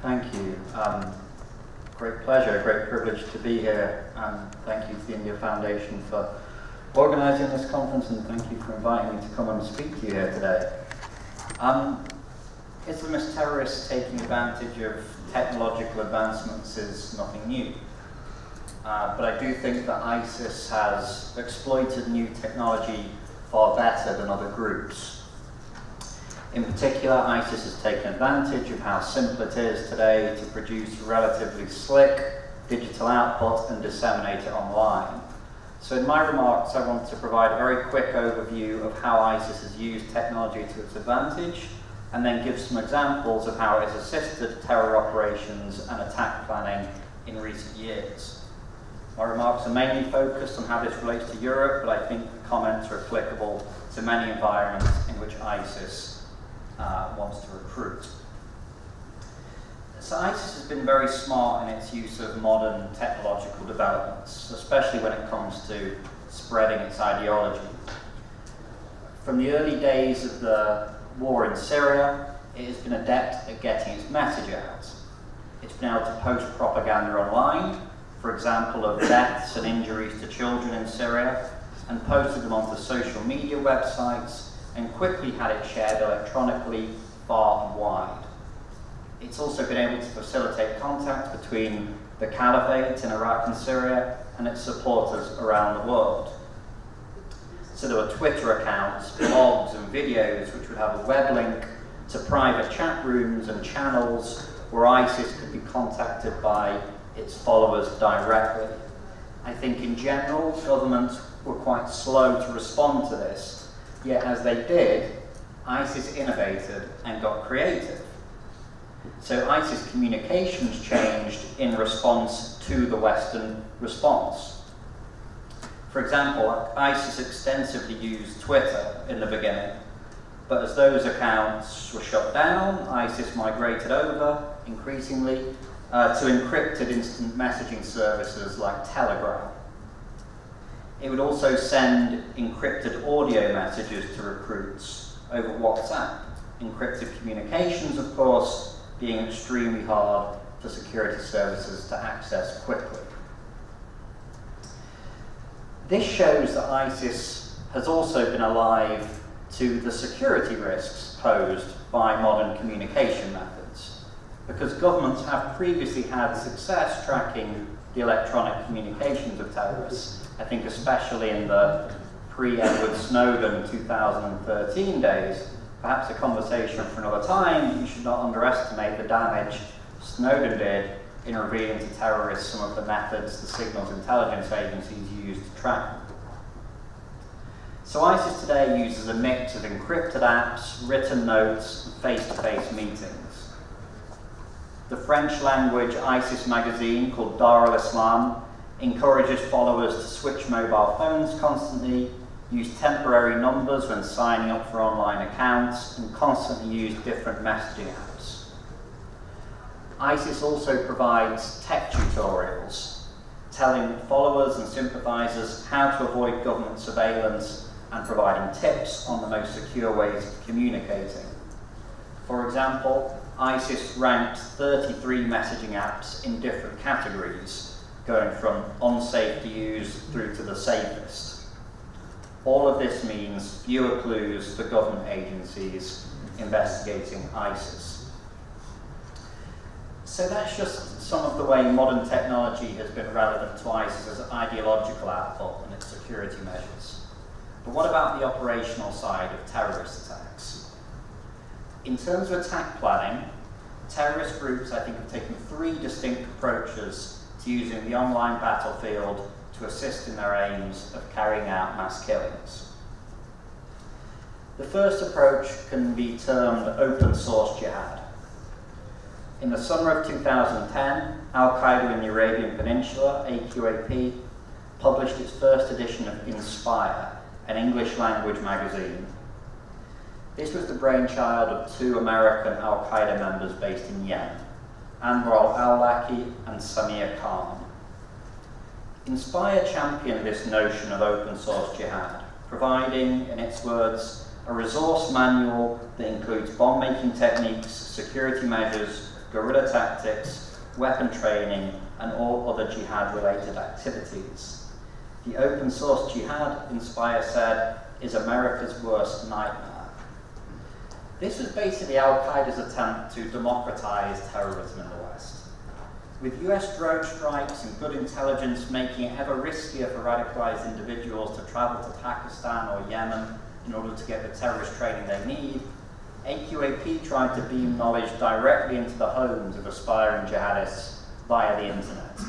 Thank you. Great pleasure, great privilege to be here, and thank you to the India Foundation for organising this conference, and thank you for inviting me to come and speak to you here today. Islamist terrorists taking advantage of technological advancements is nothing new, but I do think that ISIS has exploited new technology far better than other groups. In particular, ISIS has taken advantage of how simple it is today to produce relatively slick digital output and disseminate it online. So in my remarks, I want to provide a very quick overview of how ISIS has used technology to its advantage, and then give some examples of how it has assisted terror operations and attack planning in recent years. My remarks are mainly focused on how this relates to Europe, but I think the comments are applicable to many environments in which ISIS wants to recruit. So ISIS has been very smart in its use of modern technological developments, especially when it comes to spreading its ideology. From the early days of the war in Syria, it has been adept at getting its message out. It's been able to post propaganda online, for example, of deaths and injuries to children in Syria, and posted them onto social media websites, and quickly had it shared electronically far and wide. It's also been able to facilitate contact between the caliphate in Iraq and Syria and its supporters around the world. So there were Twitter accounts, blogs and videos which would have a web link to private chat rooms and channels where ISIS could be contacted by its followers directly. I think in general, governments were quite slow to respond to this. Yet as they did, ISIS innovated and got creative. So ISIS communications changed in response to the Western response. For example, ISIS extensively used Twitter in the beginning, but as those accounts were shut down, ISIS migrated over, increasingly, to encrypted instant messaging services like Telegram. It would also send encrypted audio messages to recruits over WhatsApp. Encrypted communications, of course, being extremely hard for security services to access quickly. This shows that ISIS has also been alive to the security risks posed by modern communication methods, because governments have previously had success tracking the electronic communications of terrorists. I think especially in the pre-Edward Snowden 2013 days, perhaps a conversation for another time. You should not underestimate the damage Snowden did in revealing to terrorists some of the methods the signals intelligence agencies use to track them. So ISIS today uses a mix of encrypted apps, written notes, and face-to-face meetings. The French language ISIS magazine called Dar al-Islam encourages followers to switch mobile phones constantly, use temporary numbers when signing up for online accounts, and constantly use different messaging apps. ISIS also provides tech tutorials, telling followers and sympathizers how to avoid government surveillance and providing tips on the most secure ways of communicating. For example, ISIS ranked 33 messaging apps in different categories, going from unsafe to use through to the safest. All of this means fewer clues for government agencies investigating ISIS. So that's just some of the way modern technology has been relevant to ISIS's ideological output and its security measures. But what about the operational side of terrorist attacks? In terms of attack planning, terrorist groups, I think, have taken three distinct approaches to using the online battlefield to assist in their aims of carrying out mass killings. The first approach can be termed open source jihad. In the summer of 2010, Al-Qaeda in the Arabian Peninsula, AQAP, published its first edition of Inspire, an English language magazine. This was the brainchild of two American Al-Qaeda members based in Yemen, Anwar al-Awlaki and Samir Khan. Inspire championed this notion of open source jihad, providing, in its words, a resource manual that includes bomb-making techniques, security measures, guerrilla tactics, weapon training, and all other jihad-related activities. The open source jihad, Inspire said, is America's worst nightmare. This was basically Al-Qaeda's attempt to democratize terrorism in the West. With US drone strikes and good intelligence making it ever riskier for radicalized individuals to travel to Pakistan or Yemen in order to get the terrorist training they need, AQAP tried to beam knowledge directly into the homes of aspiring jihadists via the internet.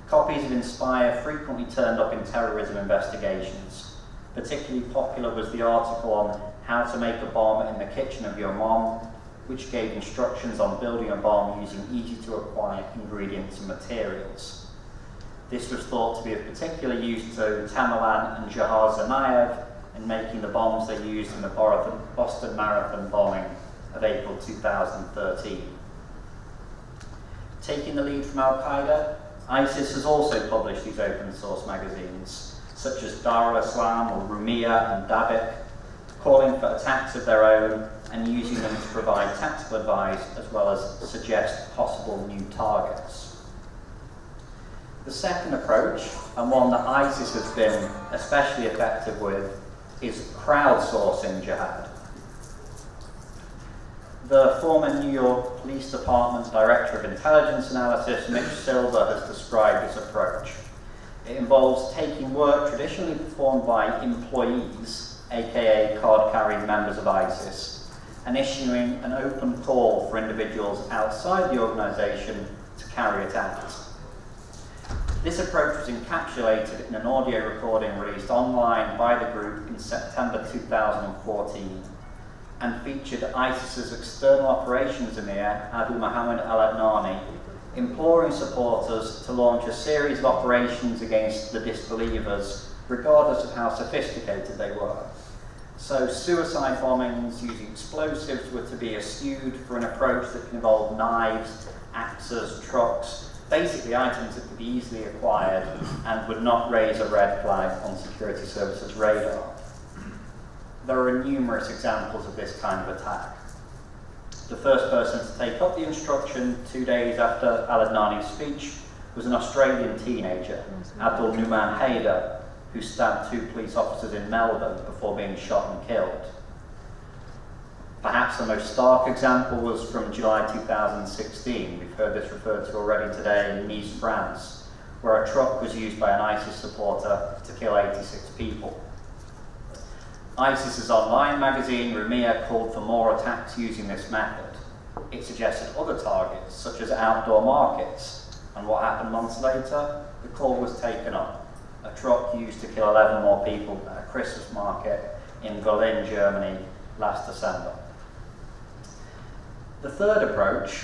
Copies of Inspire frequently turned up in terrorism investigations. Particularly popular was the article on how to make a bomb in the kitchen of your mom, which gave instructions on building a bomb using easy-to-acquire ingredients and materials. This was thought to be of particular use to Tamerlan and Jahar Tsarnaev in making the bombs they used in the Boston Marathon bombing of April 2013. Taking the lead from Al-Qaeda, ISIS has also published these open-source magazines, such as Dar al-Islam or Rumiyah and Dabiq, calling for attacks of their own and using them to provide tactical advice as well as suggest possible new targets. The second approach, and one that ISIS has been especially effective with, is crowdsourcing jihad. The former New York Police Department Director of Intelligence Analysis, Mitch Silver, has described this approach. It involves taking work traditionally performed by employees, aka card-carrying members of ISIS, and issuing an open call for individuals outside the organisation to carry it out. This approach was encapsulated in an audio recording released online by the group in September 2014 and featured ISIS's external operations emir, Abu Muhammad al-Adnani, imploring supporters to launch a series of operations against the disbelievers, regardless of how sophisticated they were. So suicide bombings using explosives were to be eschewed for an approach that can involve knives, axes, trucks, basically items that could be easily acquired and would not raise a red flag on security services' radar. There are numerous examples of this kind of attack. The first person to take up the instruction 2 days after al-Adnani's speech was an Australian teenager, Abdul Numan Haider, who stabbed 2 police officers in Melbourne before being shot and killed. Perhaps the most stark example was from July 2016. We've heard this referred to already today in Nice, France, where a truck was used by an ISIS supporter to kill 86 people. ISIS's online magazine, Rumiyah, called for more attacks using this method. It suggested other targets, such as outdoor markets, and what happened months later? The call was taken up. A truck used to kill 11 more people at a Christmas market in Berlin, Germany, last December. The third approach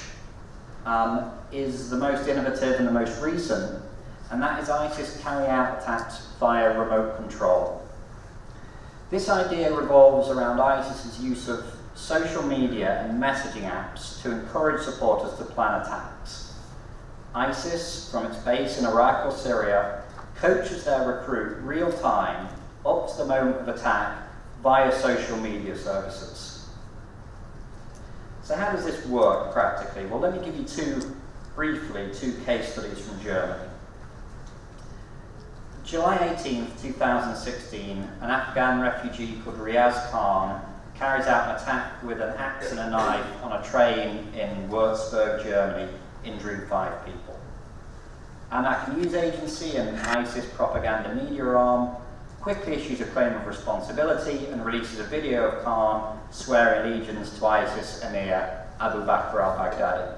is the most innovative and the most recent, and that is ISIS carrying out attacks via remote control. This idea revolves around ISIS's use of social media and messaging apps to encourage supporters to plan attacks. ISIS, from its base in Iraq or Syria, coaches their recruit real-time up to the moment of attack via social media services. So how does this work practically? Well, let me give you briefly two case studies from Germany. July 18, 2016, an Afghan refugee called Riaz Khan carries out an attack with an axe and a knife on a train in Würzburg, Germany, injuring 5 people. Amaq News Agency and ISIS propaganda media arm quickly issues a claim of responsibility and releases a video of Khan swearing allegiance to ISIS emir Abu Bakr al-Baghdadi.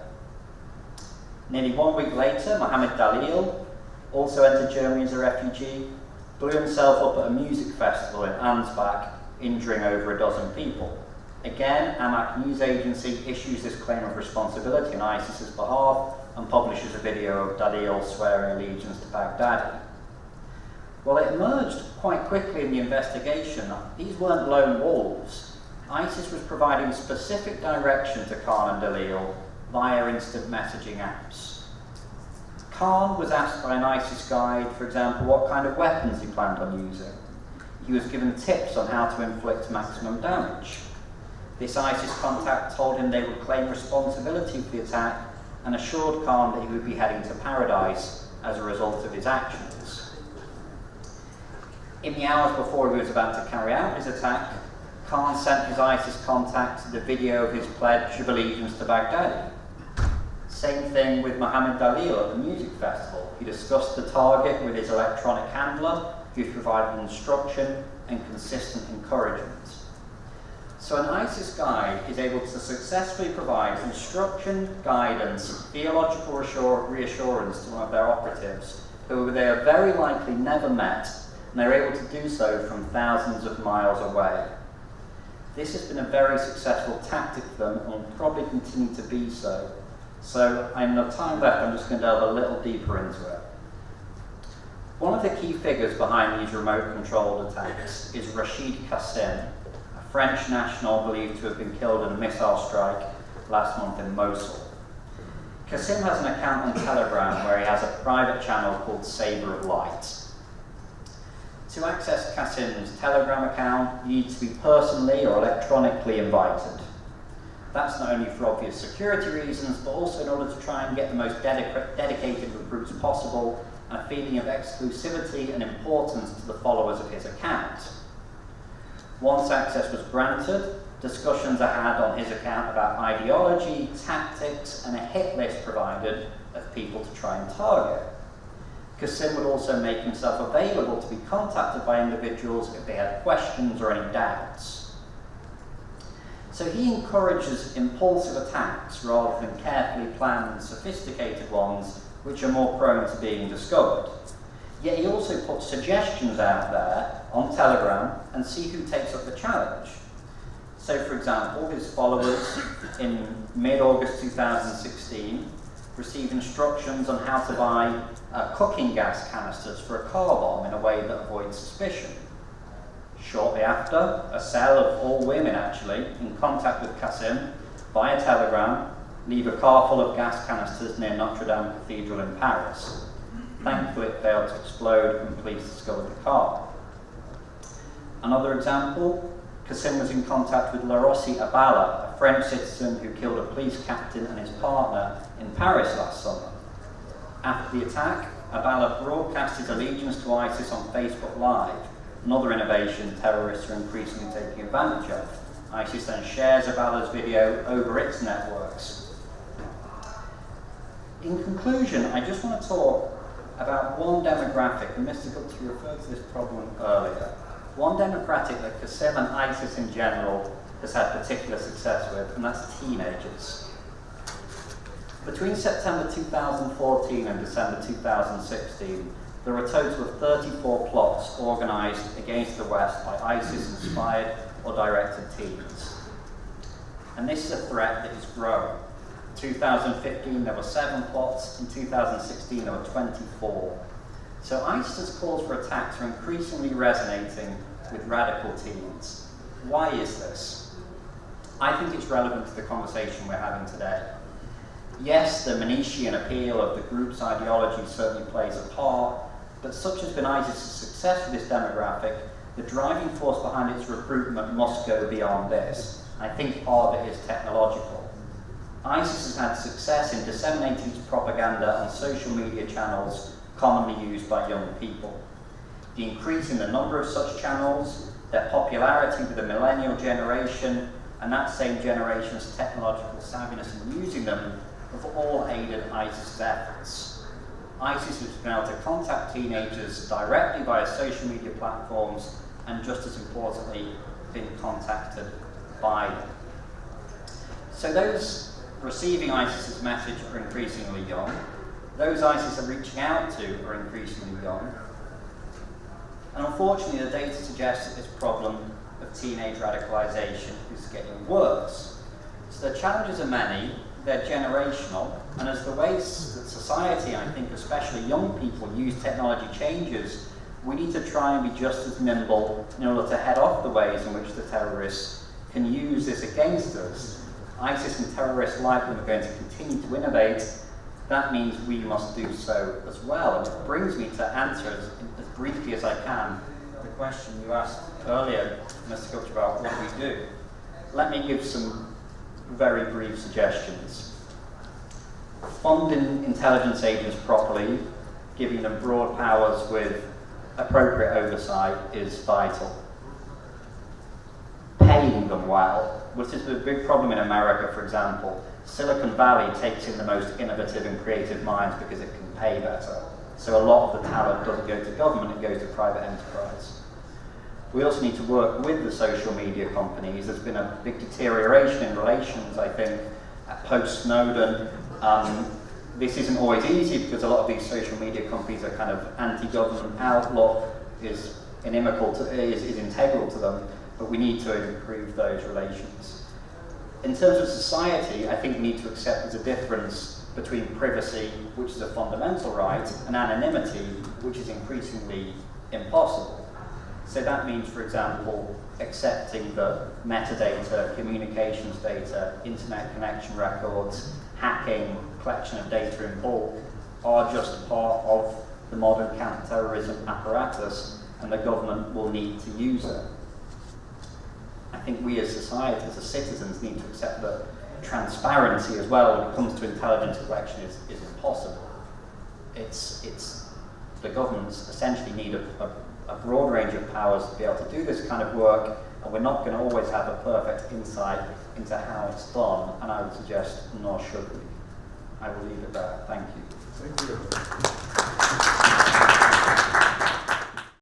Nearly 1 week later, Mohammed Dalil, also entered Germany as a refugee, blew himself up at a music festival in Ansbach, injuring over a dozen people. Again, Amaq News Agency issues this claim of responsibility on ISIS's behalf and publishes a video of Dalil swearing allegiance to Baghdadi. Well, it emerged quite quickly in the investigation that these weren't lone wolves. ISIS was providing specific direction to Khan and Dalil via instant messaging apps. Khan was asked by an ISIS guide, for example, what kind of weapons he planned on using. He was given tips on how to inflict maximum damage. This ISIS contact told him they would claim responsibility for the attack and assured Khan that he would be heading to paradise as a result of his actions. In the hours before he was about to carry out his attack, Khan sent his ISIS contact the video of his pledge of allegiance to Baghdadi. Same thing with Mohammed Dalil at the music festival. He discussed the target with his electronic handler, who provided instruction and consistent encouragement. So an ISIS guide is able to successfully provide instruction, guidance, and theological reassurance to one of their operatives, who they have very likely never met, and they're able to do so from thousands of miles away. This has been a very successful tactic for them and will probably continue to be so. So in the time left, I'm just going to delve a little deeper into it. One of the key figures behind these remote-controlled attacks is Rashid Qassim, a French national believed to have been killed in a missile strike last month in Mosul. Qassim has an account on Telegram where he has a private channel called Saber of Light. To access Qassim's Telegram account, you need to be personally or electronically invited. That's not only for obvious security reasons, but also in order to try and get the most dedicated recruits possible and a feeling of exclusivity and importance to the followers of his account. Once access was granted, discussions are had on his account about ideology, tactics, and a hit list provided of people to try and target. Qassim would also make himself available to be contacted by individuals if they had questions or any doubts. So he encourages impulsive attacks rather than carefully planned, sophisticated ones, which are more prone to being discovered. Yet he also puts suggestions out there on Telegram and see who takes up the challenge. So, for example, his followers in mid-August 2016 received instructions on how to buy cooking gas canisters for a car bomb in a way that avoids suspicion. Shortly after, a cell of all women actually, in contact with Qassim via Telegram, leave a car full of gas canisters near Notre Dame Cathedral in Paris. Thankfully it failed to explode and police discovered the car. Another example, Qassim was in contact with Larossi Abala, a French citizen who killed a police captain and his partner in Paris last summer. After the attack, Abala broadcast his allegiance to ISIS on Facebook Live, another innovation terrorists are increasingly taking advantage of. ISIS then shares Abala's video over its networks. In conclusion, I just want to talk about one demographic, and Mr. Gupta referred to this problem earlier. One demographic that Qassim and ISIS in general has had particular success with, and that's teenagers. Between September 2014 and December 2016, there were a total of 34 plots organised against the West by ISIS-inspired or directed teens. And this is a threat that is growing. In 2015 there were 7 plots, in 2016 there were 24. So ISIS's calls for attacks are increasingly resonating with radical teens. Why is this? I think it's relevant to the conversation we're having today. Yes, the Manichean appeal of the group's ideology certainly plays a part, but such has been ISIS's success with this demographic, the driving force behind its recruitment must go beyond this. I think part of it is technological. ISIS has had success in disseminating its propaganda on social media channels commonly used by young people. The increase in the number of such channels, their popularity with the millennial generation, and that same generation's technological savviness in using them have all aided ISIS's efforts. ISIS has been able to contact teenagers directly via social media platforms and, just as importantly, been contacted by them. So those receiving ISIS's message are increasingly young. Those ISIS are reaching out to are increasingly young. And unfortunately, the data suggests that this problem of teenage radicalisation is getting worse. So the challenges are many, they're generational, and as the ways that society, I think especially young people, use technology changes, we need to try and be just as nimble in order to head off the ways in which the terrorists can use this against us. ISIS and terrorists like them are going to continue to innovate. That means we must do so as well. And it brings me to answer as briefly as I can the question you asked earlier, Mr. Gupta, about what we do. let me give some very brief suggestions. Funding intelligence agents properly, giving them broad powers with appropriate oversight is vital. Paying them well, which is a big problem in America, for example. Silicon Valley takes in the most innovative and creative minds because it can pay better. So a lot of the talent doesn't go to government, it goes to private enterprise. We also need to work with the social media companies. There's been a big deterioration in relations, I think, post-Snowden. This isn't always easy because a lot of these social media companies are kind of anti-government outlook is integral to them, but we need to improve those relations. In terms of society, I think we need to accept there's a difference between privacy, which is a fundamental right, and anonymity, which is increasingly impossible. So that means, for example, accepting that metadata, communications data, internet connection records, hacking, collection of data in bulk are just part of the modern counter-terrorism apparatus, and the government will need to use it. I think we as society, as citizens, need to accept that transparency as well when it comes to intelligence collection is impossible. The governments essentially need a broad range of powers to be able to do this kind of work, and we're not going to always have a perfect insight into how it's done, and I would suggest nor should we. I will leave it there. Thank you. Thank you.